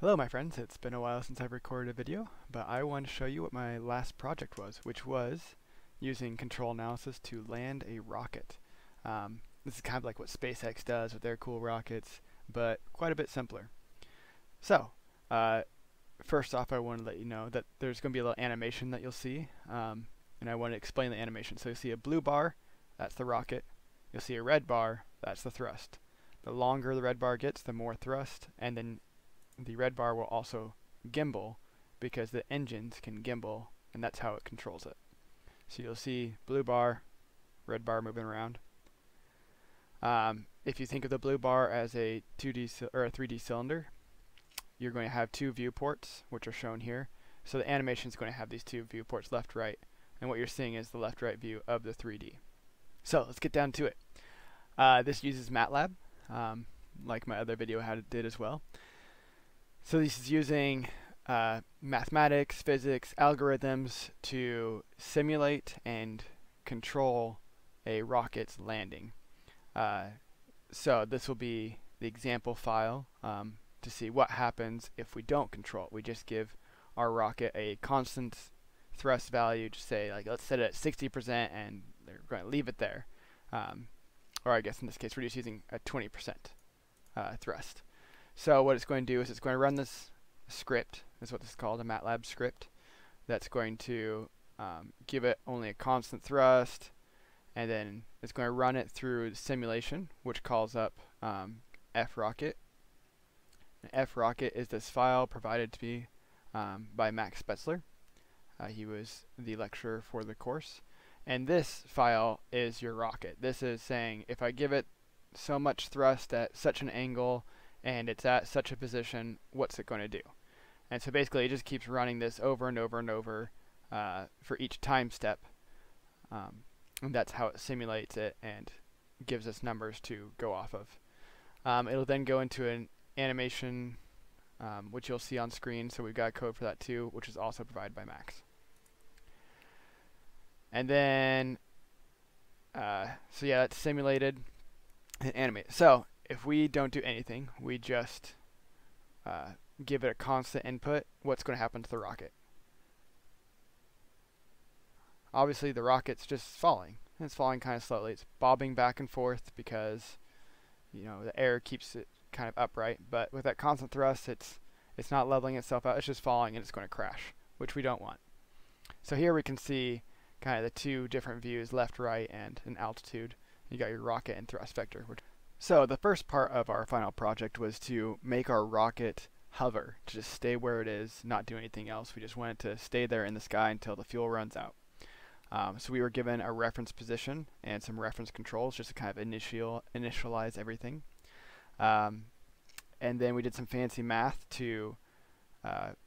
Hello my friends, it's been a while since I've recorded a video, but I want to show you what my last project was, which was using control analysis to land a rocket. This is kind of like what SpaceX does with their cool rockets, but quite a bit simpler. So, first off I want to let you know that there's going to be a little animation that you'll see, and I want to explain the animation. So you'll see a blue bar, that's the rocket. You'll see a red bar, that's the thrust. The longer the red bar gets, the more thrust, and then the red bar will also gimbal because the engines can gimbal, and that's how it controls it. So you'll see blue bar, red bar moving around. If you think of the blue bar as a 2D or a 3D cylinder, you're going to have two viewports, which are shown here. So the animation is going to have these two viewports, left, right, and what you're seeing is the left-right view of the 3D. So let's get down to it. This uses MATLAB, like my other video did as well. So this is using mathematics, physics, algorithms to simulate and control a rocket's landing. So this will be the example file to see what happens if we don't control it. We just give our rocket a constant thrust value, just say, like, let's set it at 60% and they're going to leave it there. Or I guess in this case we're just using a 20% thrust. So what it's going to do is it's going to run this script, is what this is called, a MATLAB script, that's going to give it only a constant thrust, and then it's going to run it through the simulation, which calls up frocket. Frocket is this file provided to me by Max Spetzler. He was the lecturer for the course. And this file is your rocket. This is saying if I give it so much thrust at such an angle and it's at such a position, what's it going to do? And so basically it just keeps running this over and over and over for each time step. And that's how it simulates it and gives us numbers to go off of. It'll then go into an animation, which you'll see on screen. So we've got code for that too, which is also provided by Max. And then, so yeah, that's simulated and animated. So if we don't do anything, we just give it a constant input, what's going to happen to the rocket? Obviously the rocket's just falling. And it's falling kind of slowly. It's bobbing back and forth because, you know, the air keeps it kind of upright. But with that constant thrust, it's not leveling itself out. It's just falling and it's going to crash, which we don't want. So here we can see kind of the two different views, left, right, and an altitude. You got your rocket and thrust vector. So the first part of our final project was to make our rocket hover, to just stay where it is, not do anything else. We just want it to stay there in the sky until the fuel runs out. So we were given a reference position and some reference controls just to kind of initialize everything. And then we did some fancy math to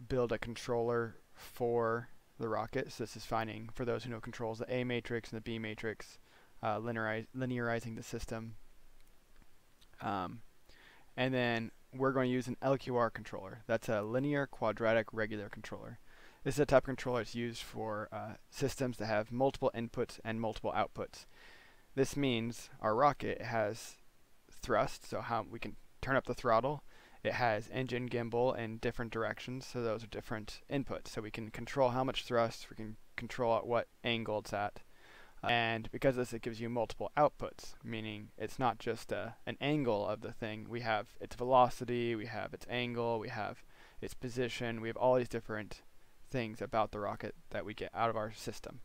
build a controller for the rocket. So this is finding, for those who know controls, the A matrix and the B matrix, linearizing the system. And then we're going to use an LQR controller. That's a linear quadratic regular controller. This is a type of controller that's used for systems that have multiple inputs and multiple outputs. This means our rocket has thrust, so how we can turn up the throttle. It has engine gimbal in different directions, so those are different inputs. So we can control how much thrust, we can control at what angle it's at. And because of this, it gives you multiple outputs, meaning it's not just an angle of the thing. We have its velocity, we have its angle, we have its position, we have all these different things about the rocket that we get out of our system.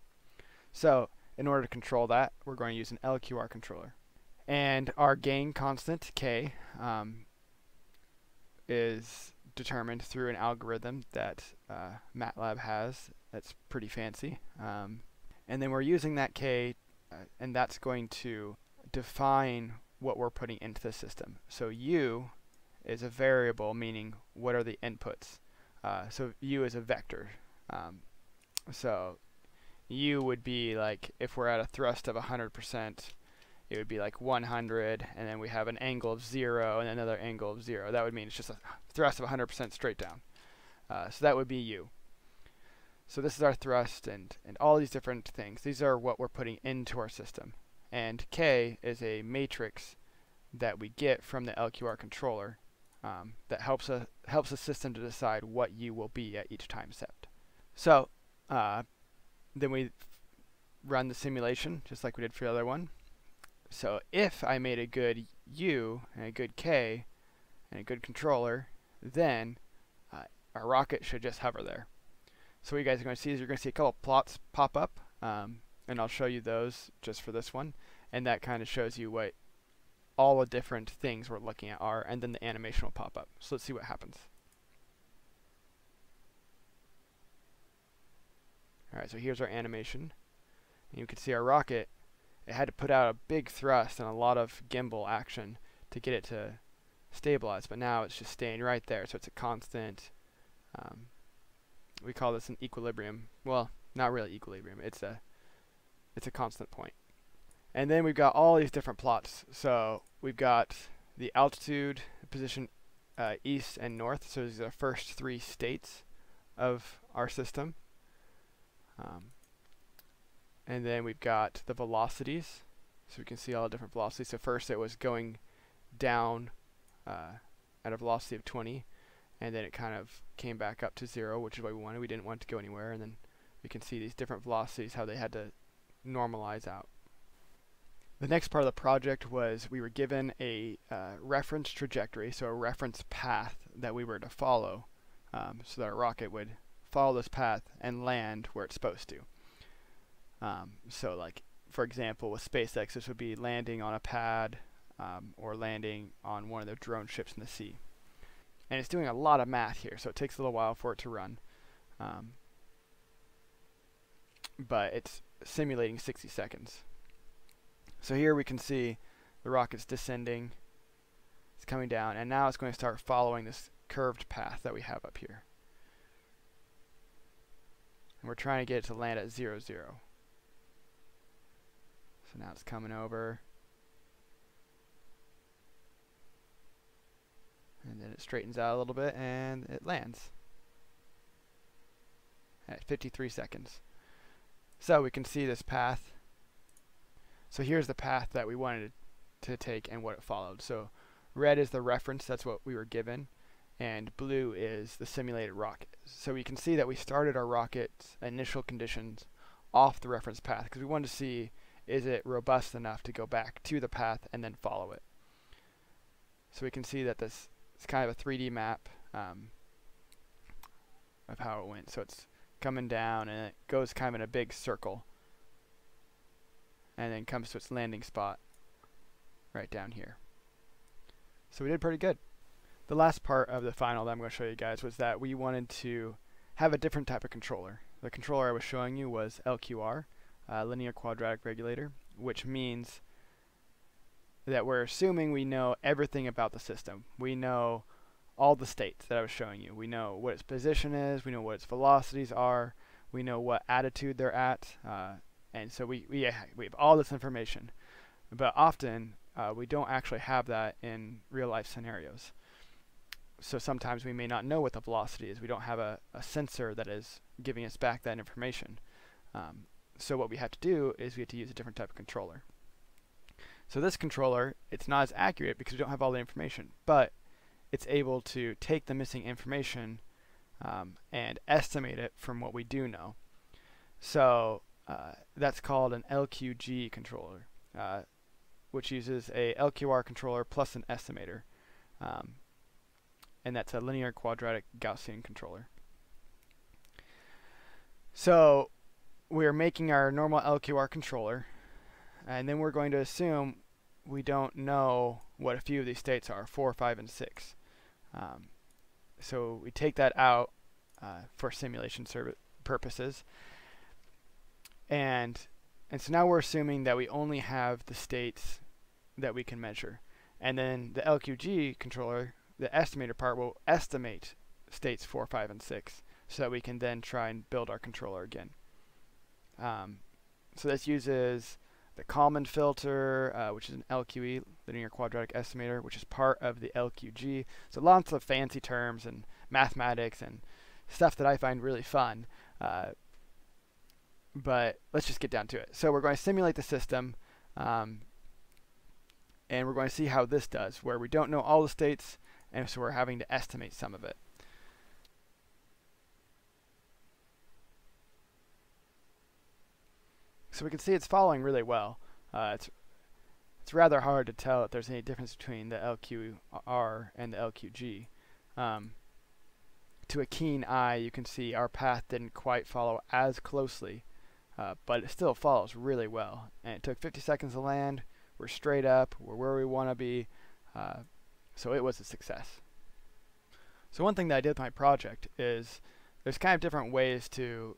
So in order to control that, we're going to use an LQR controller. And our gain constant, K, is determined through an algorithm that MATLAB has that's pretty fancy. And then we're using that K, and that's going to define what we're putting into the system. So U is a variable, meaning what are the inputs. So U is a vector. So U would be like, if we're at a thrust of 100%, it would be like 100, and then we have an angle of 0 and another angle of 0. That would mean it's just a thrust of 100% straight down. So that would be U. So this is our thrust and all these different things. These are what we're putting into our system. And K is a matrix that we get from the LQR controller that helps the system to decide what U will be at each time step. So then we run the simulation just like we did for the other one. So if I made a good U and a good K and a good controller, then our rocket should just hover there. So what you guys are going to see is you're going to see a couple plots pop up, and I'll show you those just for this one, and that kind of shows you what all the different things we're looking at are, and then the animation will pop up. So let's see what happens. Alright, so here's our animation. And you can see our rocket, it had to put out a big thrust and a lot of gimbal action to get it to stabilize, but now it's just staying right there, so it's a constant, we call this an equilibrium. Well, not really equilibrium, it's a constant point. And then we've got all these different plots. So we've got the altitude, position east and north, so these are the first 3 states of our system. And then we've got the velocities, so we can see all the different velocities. So first it was going down at a velocity of 20, and then it kind of came back up to 0, which is what we wanted. We didn't want it to go anywhere, and then we can see these different velocities, how they had to normalize out. The next part of the project was we were given a reference trajectory, so a reference path that we were to follow, so that our rocket would follow this path and land where it's supposed to. So like, for example, with SpaceX, this would be landing on a pad or landing on one of the drone ships in the sea. And it's doing a lot of math here, so it takes a little while for it to run. But it's simulating 60 seconds. So here we can see the rocket's descending, it's coming down, and now it's going to start following this curved path that we have up here. And we're trying to get it to land at 0, 0. So now it's coming over. And then it straightens out a little bit and it lands at 53 seconds. So we can see this path. So here's the path that we wanted to take and what it followed. So red is the reference, that's what we were given, and blue is the simulated rocket. So we can see that we started our rocket's initial conditions off the reference path because we wanted to see, is it robust enough to go back to the path and then follow it. So we can see that this is kind of a 3D map of how it went. So it's coming down and it goes kind of in a big circle and then comes to its landing spot right down here. So we did pretty good. The last part of the final that I'm going to show you guys was that we wanted to have a different type of controller. The controller I was showing you was LQR, linear quadratic regulator, which means that we're assuming we know everything about the system. We know all the states that I was showing you. We know what its position is, we know what its velocities are, we know what attitude they're at, and so we have all this information. But often we don't actually have that in real life scenarios. So sometimes we may not know what the velocity is. We don't have a sensor that is giving us back that information. So what we have to do is we have to use a different type of controller. So this controller, it's not as accurate because we don't have all the information, but it's able to take the missing information and estimate it from what we do know. So that's called an LQG controller, which uses a LQR controller plus an estimator. And that's a linear quadratic Gaussian controller. So we're making our normal LQR controller, and then we're going to assume we don't know what a few of these states are, 4, 5, and 6. So we take that out for simulation purposes. And so now we're assuming that we only have the states that we can measure. And then the LQG controller, the estimator part, will estimate states 4, 5, and 6 so that we can then try and build our controller again. So this uses the Kalman filter, which is an LQE, linear quadratic estimator, which is part of the LQG. So lots of fancy terms and mathematics and stuff that I find really fun. But let's just get down to it. So we're going to simulate the system, and we're going to see how this does, where we don't know all the states, and so we're having to estimate some of it. So we can see it's following really well. It's rather hard to tell if there's any difference between the LQR and the LQG. To a keen eye, you can see our path didn't quite follow as closely, but it still follows really well. And it took 50 seconds to land. We're straight up. We're where we want to be. So it was a success. So one thing that I did with my project is there's kind of different ways to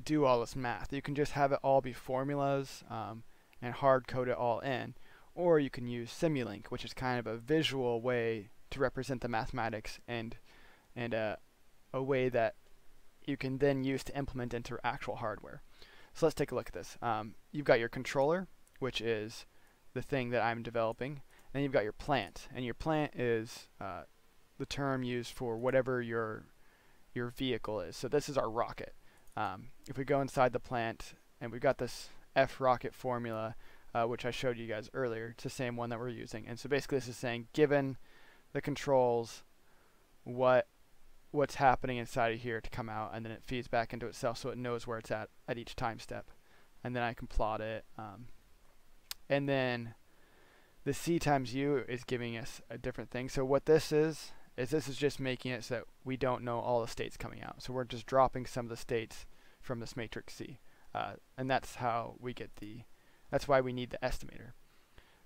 do all this math. You can just have it all be formulas and hard code it all in, or you can use Simulink, which is kind of a visual way to represent the mathematics and a way that you can then use to implement into actual hardware. So let's take a look at this. You've got your controller, which is the thing that I'm developing. Then you've got your plant, and your plant is the term used for whatever your vehicle is. So this is our rocket. If we go inside the plant, and we've got this F rocket formula, which I showed you guys earlier. It's the same one that we're using. And so basically this is saying, given the controls, what's happening inside of here to come out, and then it feeds back into itself so it knows where it's at each time step. And then I can plot it. And then the C times U is giving us a different thing. So what this is just making it so that we don't know all the states coming out. So we're just dropping some of the states from this matrix C. And that's how we get that's why we need the estimator.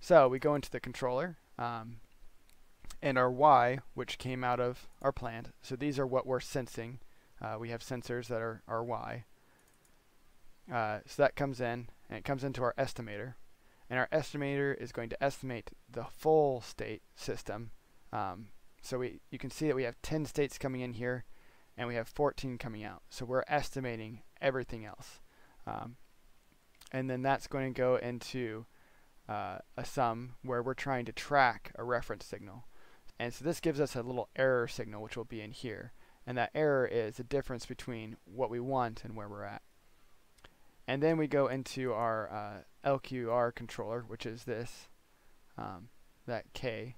So we go into the controller, and our Y, which came out of our plant. So these are what we're sensing. We have sensors that are our Y. So that comes in, and it comes into our estimator. And our estimator is going to estimate the full state system. So you can see that we have 10 states coming in here, and we have 14 coming out. So we're estimating everything else. And then that's going to go into a sum where we're trying to track a reference signal. And so this gives us a little error signal, which will be in here. And that error is the difference between what we want and where we're at. And then we go into our LQR controller, which is this, that K.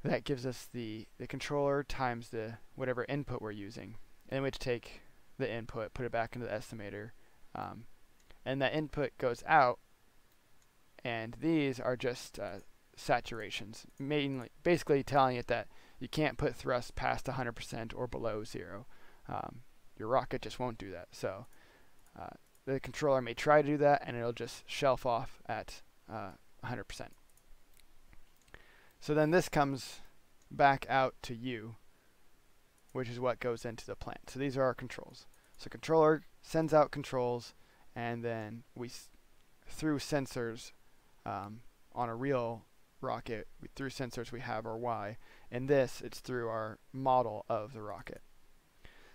That gives us the controller times the whatever input we're using. And then we have to take the input, put it back into the estimator, and that input goes out, and these are just saturations, mainly basically telling it that you can't put thrust past 100% or below 0. Your rocket just won't do that. So the controller may try to do that, and it'll just shelf off at 100%. So then this comes back out to U, which is what goes into the plant. So these are our controls. So controller sends out controls, and then through sensors on a real rocket, through sensors we have our Y. In this, it's through our model of the rocket.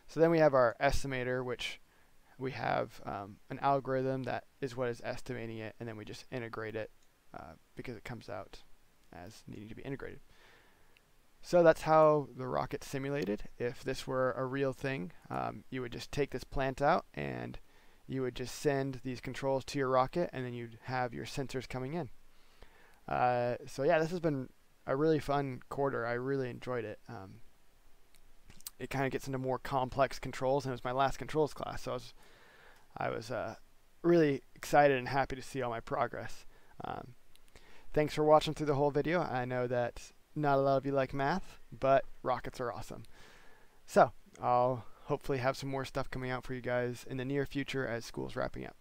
So then we have our estimator, which we have an algorithm that is what is estimating it, and then we just integrate it because it comes out as needing to be integrated. So that's how the rocket's simulated. If this were a real thing, you would just take this plant out, and you would just send these controls to your rocket, and then you'd have your sensors coming in. So yeah, this has been a really fun quarter. I really enjoyed it. It kind of gets into more complex controls, and it was my last controls class, so I was really excited and happy to see all my progress. Thanks for watching through the whole video. I know that not a lot of you like math, but rockets are awesome. So I'll hopefully have some more stuff coming out for you guys in the near future as school's wrapping up.